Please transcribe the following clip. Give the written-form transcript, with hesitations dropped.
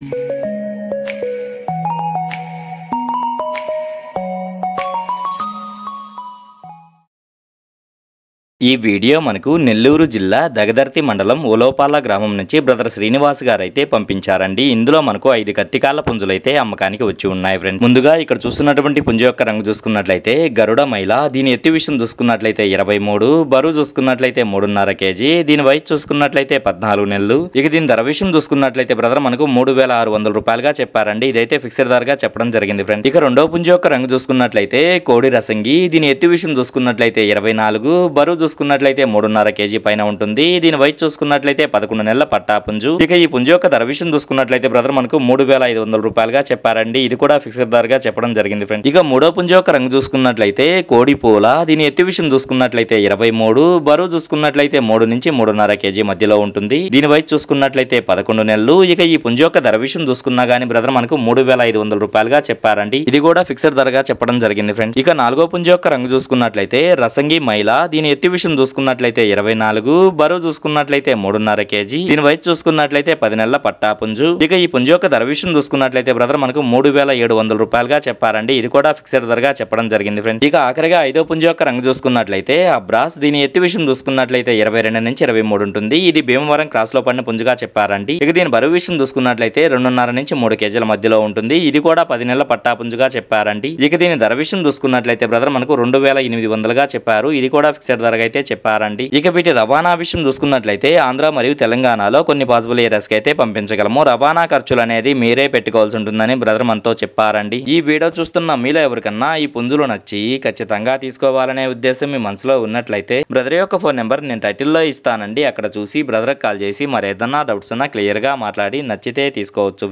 ఈ వీడియో మనకు నెల్లూరు జిల్లా దగదర్తి మండలం ఉలోపాల గ్రామం నుంచి బ్రదర్ శ్రీనివాస్ గారు అయితే పంపించారండి. ఇందులో మనకు 5 కత్తికాళ్ళ పుంజులు అయితే అమ్మకానికి వచ్చి ఉన్నాయి ఫ్రెండ్స్. ముందుగా ఇక్కడ చూస్తున్నటువంటి పుంజు యొక్క రంగు చూసుకున్నట్లయితే గరుడ మైల. దీని ఎత్తి విషయం చూసుకున్నట్లయితే 23, బరువు చూసుకున్నట్లయితే 3.5 kg, దీని వయసు చూసుకున్నట్లయితే 14 నెలలు. ఇక దీని ధర విషయం చూసుకున్నట్లయితే బ్రదర్ మనకు 3,600 రూపాయలుగా చెప్పారండి. ఇదైతే ఫిక్స్డ్ ధరగా చెప్పడం జరిగింది ఫ్రెండ్స్. ఇక రెండో పుంజు యొక్క రంగు చూసుకున్నట్లయితే కోడి రసంగి. దీని ఎత్తి విషయం చూసుకున్నట్లయితే 24, బరువు చూసుకున్నట్లయితే 3.5 kg పైన ఉంటుంది. దీని వయసు చూసుకున్నట్లయితే 11 నెలల పట్టా పుంజు. ఇక ఈ పుంజు యొక్క ధర విషయం చూసుకున్నట్లయితే బ్రదర్ మనకు 3,500 రూపాయలుగా చెప్పారండి. ఇది కూడా ఫిక్స్డ్ ధరగా చెప్పడం జరిగింది ఫ్రెండ్. ఇక మూడో పుంజు యొక్క రంగు చూసుకున్నట్లయితే కోడి పూల. దీని ఎత్తి విషయం చూసుకున్నట్లయితే 23, బరువు చూసుకున్నట్లయితే 3 నుంచి 3.5 kg మధ్యలో ఉంటుంది. దీని వయసు చూసుకున్నట్లయితే 11 నెలలు. ఇక ఈ పుంజు యొక్క ధర విషయం చూసుకున్నా గానీ బ్రదర్ మనకు 3,500 రూపాయలుగా చెప్పారండి. ఇది కూడా ఫిక్స్డ్ ధరగా చెప్పడం జరిగింది ఫ్రెండ్స్. ఇక నాలుగో పుంజు యొక్క రంగు చూసుకున్నట్లయితే రసంగి మైల. దీని ఎత్తి విషయం చూసుకున్నట్లయితే 24, బరువు చూసుకున్నట్లయితే 3.5 kg, దీని వయసు చూసుకున్నట్లయితే 10 నెలల పట్టా పుంజు. ఇక ఈ పుంజు యొక్క ధర విషయం చూసుకున్నట్లయితే బ్రదర్ మనకు 3,700 రూపాయలుగా చెప్పారండి. ఇది కూడా ఫిక్స్డ్ ధరగా చెప్పడం జరిగింది ఫ్రెండ్స్. ఇక ఆఖరిగా ఐదో పుంజు యొక్క రంగు చూసుకున్నట్లయితే అబ్రాస్. దీని ఎత్తి విషయం చూసుకున్నట్లయితే 22 నుంచి 23 ఉంటుంది. ఇది భీమవరం క్రాస్ లో పడిన పుంజుగా చెప్పారండి. ఇక దీని బరువు విషయం చూసుకున్నట్లయితే 2.5 నుంచి 3 kg మధ్యలో ఉంటుంది. ఇది కూడా 10 నెలల పట్టా పుంజుగా చెప్పారండి. ఇక దీని ధర విషయం చూసుకున్నట్లయితే బ్రదర్ మనకు 2,800గా చెప్పారు. ఇది కూడా ఫిక్స్డ్ ధరగా అయితే చెప్పారండి. ఇక వీటి రవాణా విషయం చూసుకున్నట్లయితే ఆంధ్ర మరియు తెలంగాణలో కొన్ని పాసిబుల్ ఏరియాస్కి అయితే పంపించగలము. రవాణా ఖర్చులు అనేది మీరే పెట్టుకోవాల్సి ఉంటుందని బ్రదర్ మనతో చెప్పారండి. ఈ వీడియో చూస్తున్న మీలో ఎవరికన్నా ఈ పుంజులు నచ్చి ఖచ్చితంగా తీసుకోవాలనే ఉద్దేశం మీ మనసులో ఉన్నట్లయితే బ్రదర్ యొక్క ఫోన్ నెంబర్ నేను టైటిల్లో ఇస్తానండి. అక్కడ చూసి బ్రదర్కి కాల్ చేసి మరి ఏదన్నా డౌట్స్ ఉన్నా క్లియర్ గా మాట్లాడి నచ్చితే తీసుకోవచ్చు.